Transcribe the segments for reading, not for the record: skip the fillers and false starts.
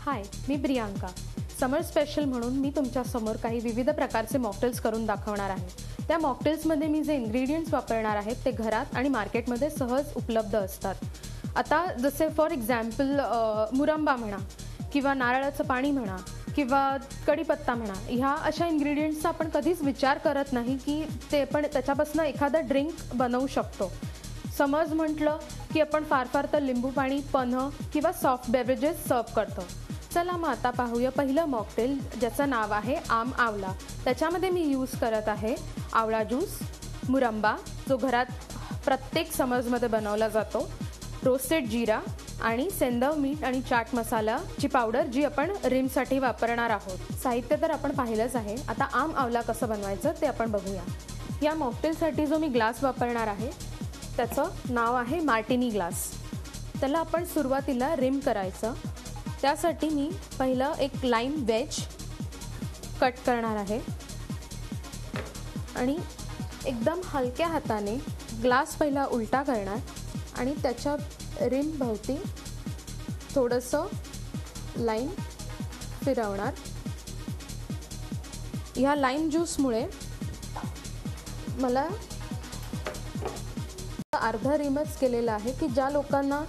हाय, मी प्रियांका. समर special म्हणून मी तुमच्यासमोर काही विविध प्रकारचे मॉकटेल्स करून दाखवणार आहे. त्या मॉकटेल्समध्ये मी जे इन्ग्रेडियंट्स वापरणार आहेत ते घरात आणि मार्केटमध्ये सहज उपलब्ध असतात. आता जसे फॉर एक्झाम्पल मुरंबा म्हणा किंवा नारळाचं पाणी म्हणा किंवा कढीपत्ता म्हणा, ह्या अशा इन्ग्रेडियंट्सचा आपण कधीच विचार करत नाही की ते पण त्याच्यापासून एखादा ड्रिंक बनवू शकतो. समज म्हटलं की आपण फार फार तर लिंबू पाणी, पन्ह किंवा सॉफ्ट बेवरेजेस सर्व करतो. चला मग आता पाहूया पहिलं मॉकटेल, ज्याचं नाव आहे आम आवला. त्याच्यामध्ये मी यूज करत आहे आवळा ज्यूस, मुरंबा जो घरात प्रत्येक समर्समध्ये बनवला जातो, रोस्टेड जिरा आणि सेंधव मीठ आणि चाट मसालाची पावडर जी आपण रिमसाठी वापरणार आहोत. साहित्य तर आपण पाहिलंच आहे. आता आम आवला कसं बनवायचं ते आपण बघूया. या मॉकटेलसाठी जो मी ग्लास वापरणार आहे त्याचं नाव आहे मार्टिनी ग्लास. त्याला आपण सुरुवातीला रिम करायचं. त्यासाठी मी पहिलं एक लाईम वेज कट करणार आहे आणि एकदम हलक्या हाताने ग्लास पहिला उलटा करणार आणि त्याच्या रिम भोवती थोडंसं लाईम फिरवणार. ह्या लाईम ज्यूसमुळे मला अर्धा रिमच केलेला आहे की ज्या लोकांना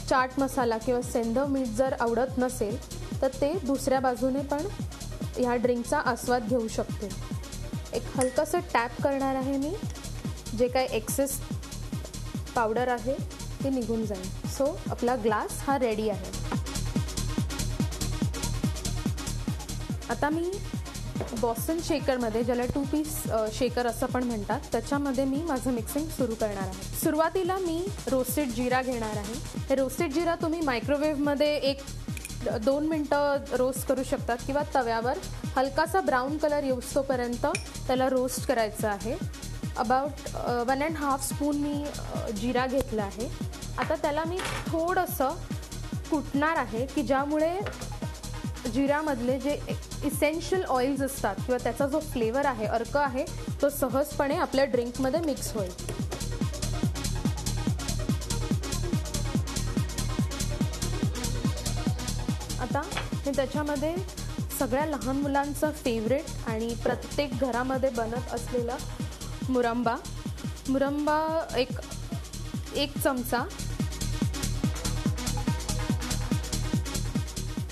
चाट मसाला किंवा सेंधव मीठ जर आवडत नसेल तर ते दुसऱ्या बाजूने पण ह्या ड्रिंकचा आस्वाद घेऊ शकते. एक हलकंसं टॅप करणार आहे मी. जे काय एक्सेस पावडर आहे ते निघून जाईल. सो आपला ग्लास हा रेडी आहे. आता मी बॉस्टन शेकरमध्ये, ज्याला 2 पीस शेकर असं पण म्हणतात, त्याच्यामध्ये मी माझं मिक्सिंग सुरू करणार आहे. सुरुवातीला मी रोस्टेड जिरा घेणार आहे. हे रोस्टेड जिरा तुम्ही मायक्रोवेव्हमध्ये 1-2 मिनटं रोस्ट करू शकतात किंवा तव्यावर हलकासा ब्राऊन कलर येऊस्तोपर्यंत त्याला रोस्ट करायचं आहे. अबाउट 1.5 स्पून मी जिरा घेतला आहे. आता त्याला मी थोडंसं कुटणार आहे की ज्यामुळे जिरामधले जे इसेन्शियल ऑइल्स असतात किंवा त्याचा जो फ्लेवर आहे, अर्क आहे, तो सहजपणे आपल्या ड्रिंकमध्ये मिक्स होईल. आता मी त्याच्यामध्ये सगळ्या लहान मुलांचं फेवरेट आणि प्रत्येक घरामध्ये बनत असलेला मुरंबा एक चमचा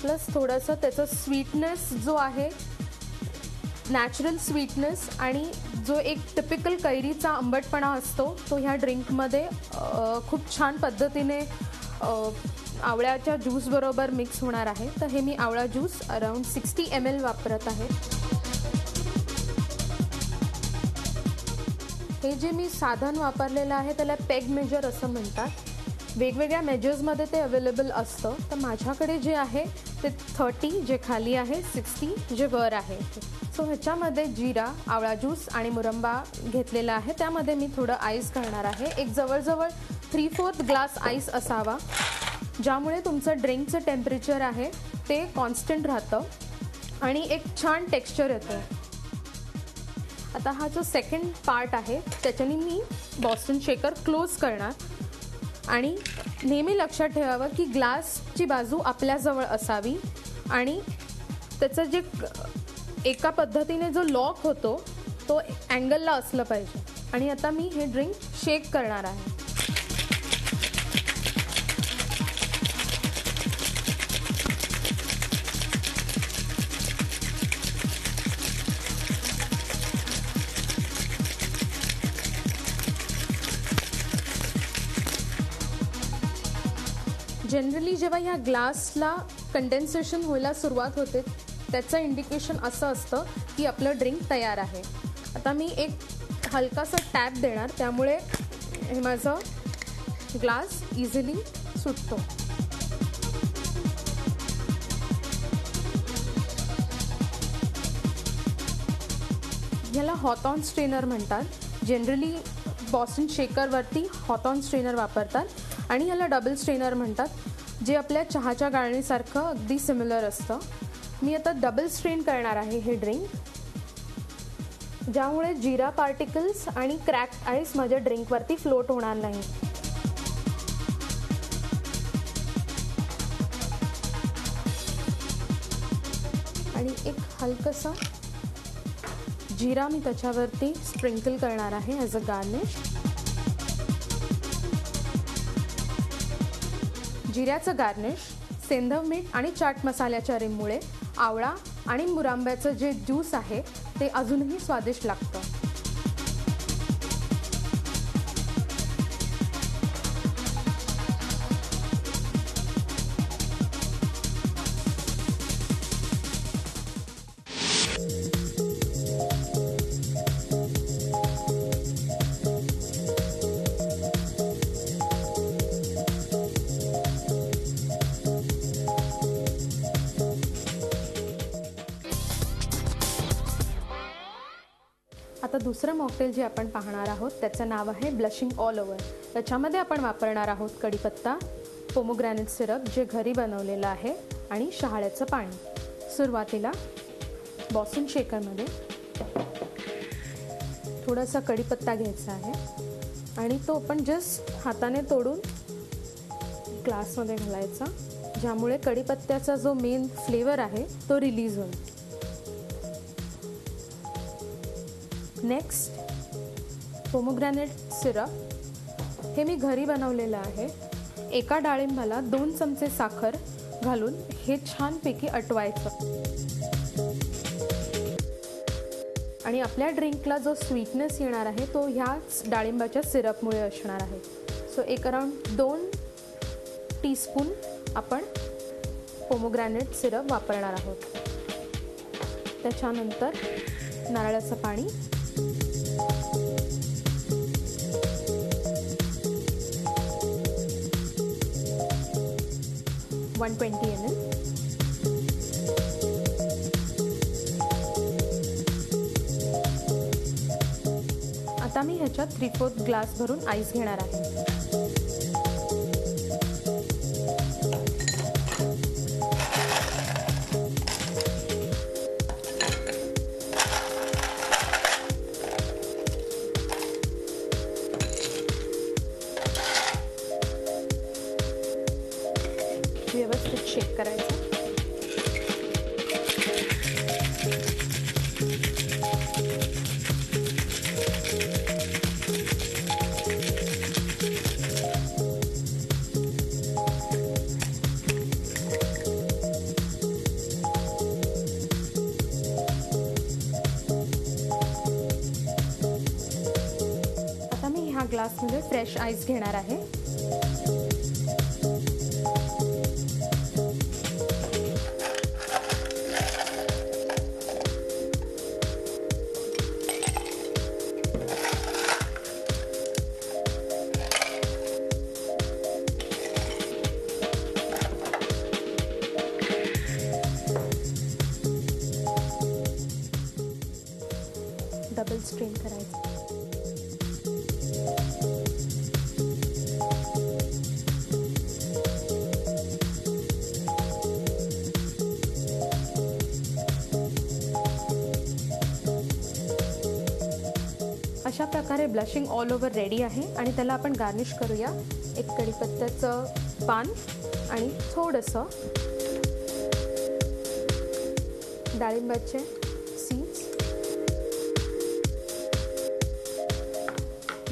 प्लस थोडंसं त्याचं स्वीटनेस जो आहे, नॅचरल स्वीटनेस आणि जो एक टिपिकल कैरीचा आंबटपणा असतो तो ह्या ड्रिंकमध्ये खूप छान पद्धतीने आवळ्याच्या ज्यूसबरोबर मिक्स होणार आहे. तर हे मी आवळा ज्यूस अराउंड 60 ml वापरत आहे. हे जे मी साधन वापरलेलं आहे त्याला पेग मेजर असं म्हणतात. वेगवेगळ्या मेजर्समध्ये ते अवेलेबल असतं. तर माझ्याकडे जे आहे ते 30 जे खाली आहे, 60 जे वर आहे. सो ह्याच्यामध्ये जिरा, आवळा ज्यूस आणि मुरंबा घेतलेला आहे. त्यामध्ये मी थोडं आईस घालणार आहे. एक जवळजवळ 3/4 ग्लास आईस असावा, ज्यामुळे तुमचं ड्रिंकचं टेम्परेचर आहे ते कॉन्स्टंट राहतं आणि एक छान टेक्स्चर येतं. आता हा जो सेकंड पार्ट आहे त्याच्याने मी बॉस्टन शेकर क्लोज करणार आणि नेहमी लक्षात ठेवावं की ग्लासची बाजू आपल्याजवळ असावी आणि त्याचं जे एका पद्धतीने जो लॉक होतो तो अँगलला असलं पाहिजे. आणि आता मी हे ड्रिंक शेक करणार आहे. जनरली जेव्हा ह्या ग्लासला कंडेन्सेशन व्हायला सुरुवात होते त्याचं इंडिकेशन असं असतं की आपलं ड्रिंक तयार आहे. आता मी एक हलकासा टॅप देणार, त्यामुळे हे माझं ग्लास इझिली सुटतो. ह्याला हॉटॉन स्ट्रेनर म्हणतात. जनरली बॉस्टन शेकरवरती हॉटॉन स्ट्रेनर वापरतात आणि ह्याला डबल स्ट्रेनर म्हणतात, जे आपल्या चहाच्या गाळणीसारखं अगदी सिमिलर असतं. मी आता डबल स्ट्रेन करणार आहे हे ड्रिंक, ज्यामुळे जिरा पार्टिकल्स आणि क्रॅक्ड आईस माझ्या ड्रिंकवरती फ्लोट होणार नाही. आणि एक हलकसा जिरा मी त्याच्यावरती स्प्रिंकल करणार आहे as a garnish. जिऱ्याचं garnish Sendhav मीठ आणि चाट मसाल्याच्या रिममुळे आवळा आणि मुरांब्याचं जे ज्यूस आहे ते अजूनही स्वादिष्ट लागतं. आता दुसरं मॉकटेल जे आपण पाहणार आहोत त्याचं नाव आहे ब्लशिंग ऑल ओव्हर. त्याच्यामध्ये आपण वापरणार आहोत कढीपत्ता, पोमोग्रॅनेट सिरप जे घरी बनवलेलं आहे आणि शहाळ्याचं पाणी. सुरुवातीला बॉसन शेकरमध्ये थोडासा कढीपत्ता घ्यायचा आहे आणि तो आपण जस्ट हाताने तोडून ग्लासमध्ये घालायचा, ज्यामुळे कढीपत्त्याचा जो मेन फ्लेवर आहे तो रिलीज होईल. नेक्स्ट पोमोग्रॅनेट सिरप हे मी घरी बनवलेलं आहे. एका डाळिंबाला 2 चमचे साखर घालून हे छानपैकी अटवायचं आणि आपल्या ड्रिंकला जो स्वीटनेस येणार आहे तो ह्याच डाळिंबाच्या सिरपमुळे असणार आहे. सो एक अराउंड 2 टीस्पून आपण पोमोग्रॅनेट सिरप वापरणार आहोत. त्याच्यानंतर नारळाचं पाणी, 120 ml. आता मी ह्याच्यात 3/4 ग्लास भरून आईस घेणार आहे. व्यवस्थित शेक करायचं. आता मी ह्या ग्लासमध्ये फ्रेश आईस घेणार आहे. डबल स्ट्रेन करायचं. अशा प्रकारे ब्लशिंग ऑल ओव्हर रेडी आहे आणि त्याला आपण गार्निश करूया. एक कढीपत्त्याचं पान आणि थोडंसं डाळिंबाचे सीड्स.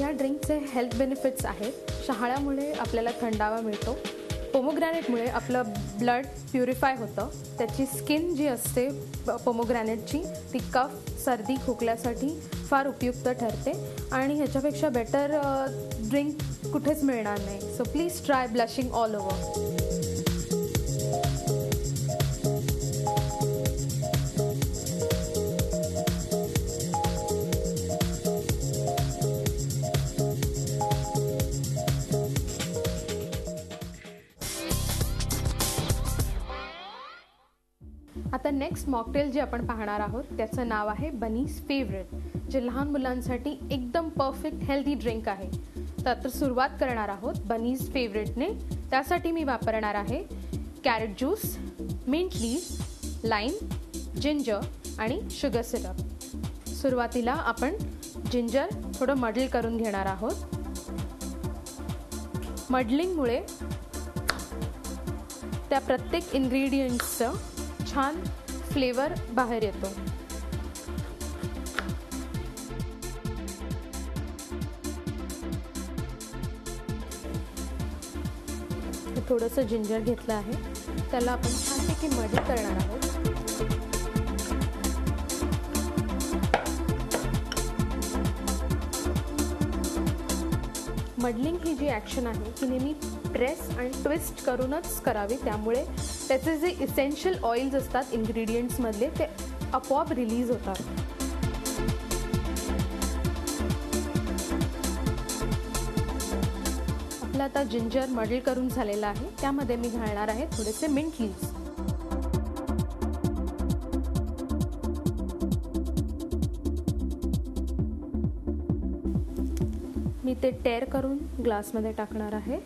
या ड्रिंकचे हेल्थ बेनिफिट्स आहेत. शहाळ्यामुळे आपल्याला थंडावा मिळतो. पोमोग्रॅनेटमुळे आपलं ब्लड प्युरिफाय होतं. त्याची स्किन जी असते पोमोग्रॅनेटची ती कफ, सर्दी, खोकल्यासाठी फार उपयुक्त ठरते आणि ह्याच्यापेक्षा बेटर ड्रिंक कुठेच मिळणार नाही. So please try blushing all over. आता नेक्स्ट मॉकटेल जे आपण पाहणार आहोत त्याचं नाव आहे बनीज फेवरेट, जे लहान मुलांसाठी एकदम परफेक्ट हेल्दी ड्रिंक आहे. तर सुरुवात करणार आहोत बनीज फेवरेटने. त्यासाठी मी वापरणार आहे carrot juice, mint leave, lime, ginger आणि शुगर सिरप. सुरुवातीला आपण जिंजर थोडं मडल करून घेणार आहोत. मडलिंगमुळे त्या प्रत्येक इन्ग्रेडियंट्सचं छान फ्लेवर बाहेर येतो. थोडंसं जिंजर घेतलं आहे, त्याला आपण छानपैकी मड करणार आहोत. मडलिंग ही जी ॲक्शन आहे ती नेहमी प्रेस आणि ट्विस्ट करूनच करावी, त्यामुळे त्याचे जे इसेन्शियल ऑइल्स असतात इन्ग्रेडियंट्समधले ते आपोआप रिलीज होतात. आपला आता जिंजर मडल करून झालेला आहे, त्यामध्ये मी घालणार आहे थोडेसे मिंट लीव्स. मी ते टेअर करून ग्लासमध्ये टाकणार आहे.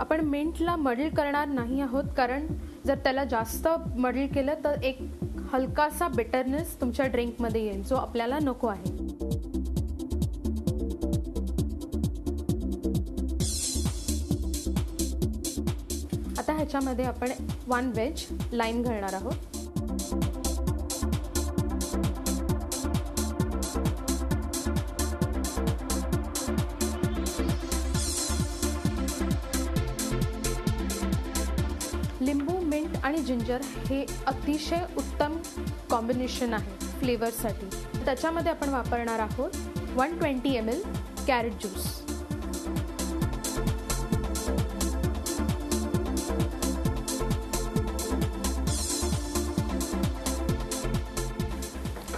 आपण मिंटला मडल करणार नाही आहोत, कारण जर त्याला जास्त मडल केलं तर एक हलकासा बिटरनेस तुमच्या ड्रिंकमध्ये येईल, जो आपल्याला नको आहे. आता ह्याच्यामध्ये आपण 1 वेज लाईम घालणार आहोत. लिंबू, मिंट आणि जिंजर हे अतिशय उत्तम कॉम्बिनेशन आहे फ्लेवरसाठी. त्याच्यामध्ये आपण वापरणार आहोत 120 ml कॅरेट ज्यूस.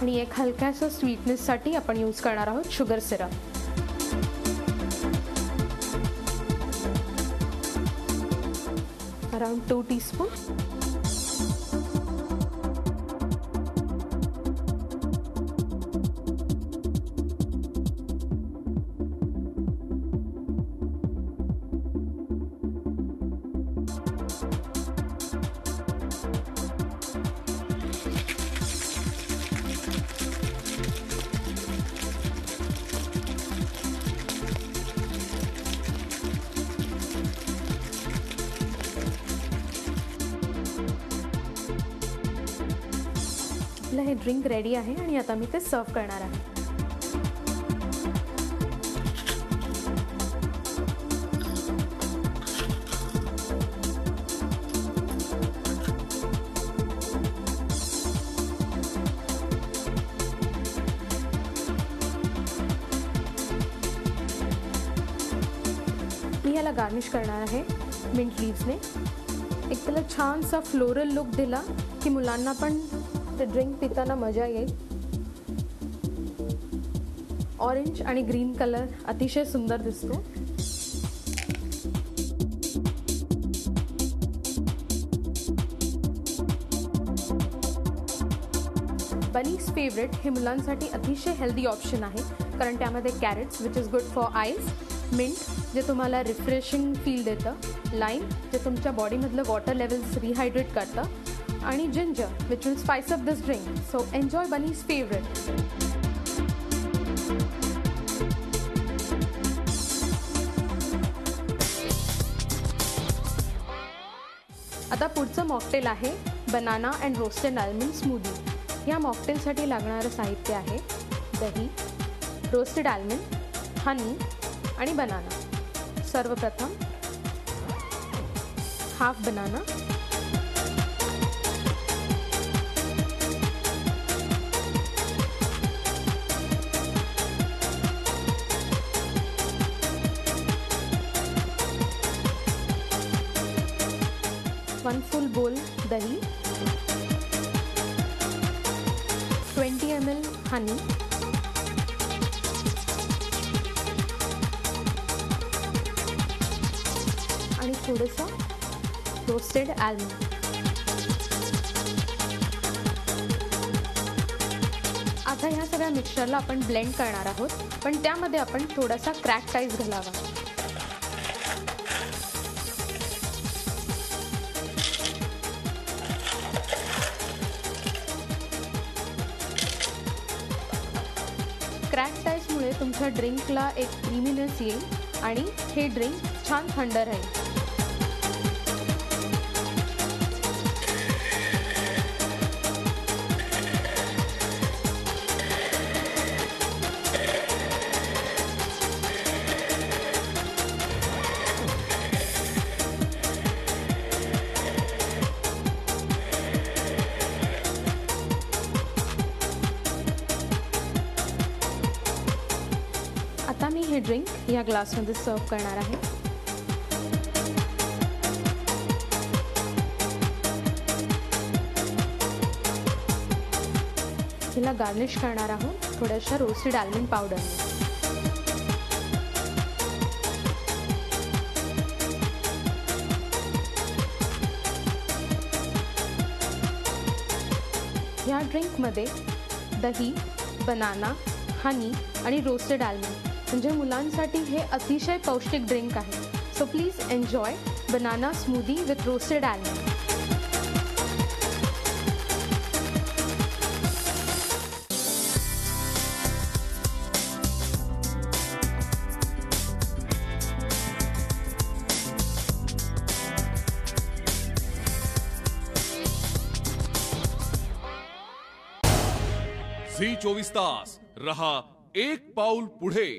आणि एक हलक्याशा स्वीटनेससाठी आपण यूज करणार आहोत शुगर सिरप. Around 2 teaspoon. आपलं हे ड्रिंक रेडी आहे आणि आता मी ते सर्व करणार आहे. मी याला गार्निश करणार आहे मिंट लीव्सने. एक त्याला छानसा फ्लोरल लुक दिला की मुलांना पण ते ड्रिंक पिताना मजा येईल. ऑरेंज आणि ग्रीन कलर अतिशय सुंदर दिसतो. बनीज फेवरेट हे मुलांसाठी अतिशय हेल्दी ऑप्शन आहे, कारण त्यामध्ये carrots which is good for eyes, mint जे तुम्हाला रिफ्रेशिंग फील देतं, लाईम जे तुमच्या बॉडीमधलं वॉटर लेवल्स रिहायड्रेट करतं, आणि ginger which will spice up this drink. So enjoy Bunny's favorite. आता पुढचं मॉकटेल आहे banana and roasted almond smoothie. या मॉकटेलसाठी लागणारं साहित्य आहे दही, रोस्टेड आल्मंड, हनी आणि बनाना. सर्वप्रथम हाफ बनाना, वन फुल बोल दही, 20 ml हनी, आणि थोडंसं रोस्टेड आल्मंड. आता ह्या सगळ्या मिक्सचरला आपण ब्लेंड करणार आहोत, पण त्यामध्ये आपण थोडासा क्रॅक्ड आईस घालावा. क्रॅक्ड आईसमुळे तुमच्या ड्रिंकला एक क्रीमीनेस येईल आणि हे ड्रिंक छान थंड राहील. ड्रिंक या ग्लासमध्ये सर्व करणार आहे. हिला गार्निश करणार आहोत थोड्याशा रोस्टेड आल्मंड पावडरने. या ड्रिंकमध्ये दही, बनाना, हनी आणि रोस्टेड आल्मंड म्हणजे मुलांसाठी हे अतिशय पौष्टिक ड्रिंक आहे. So please enjoy banana smoothie with roasted almond. Zee 24 Taas रहा एक पाऊल पुढे.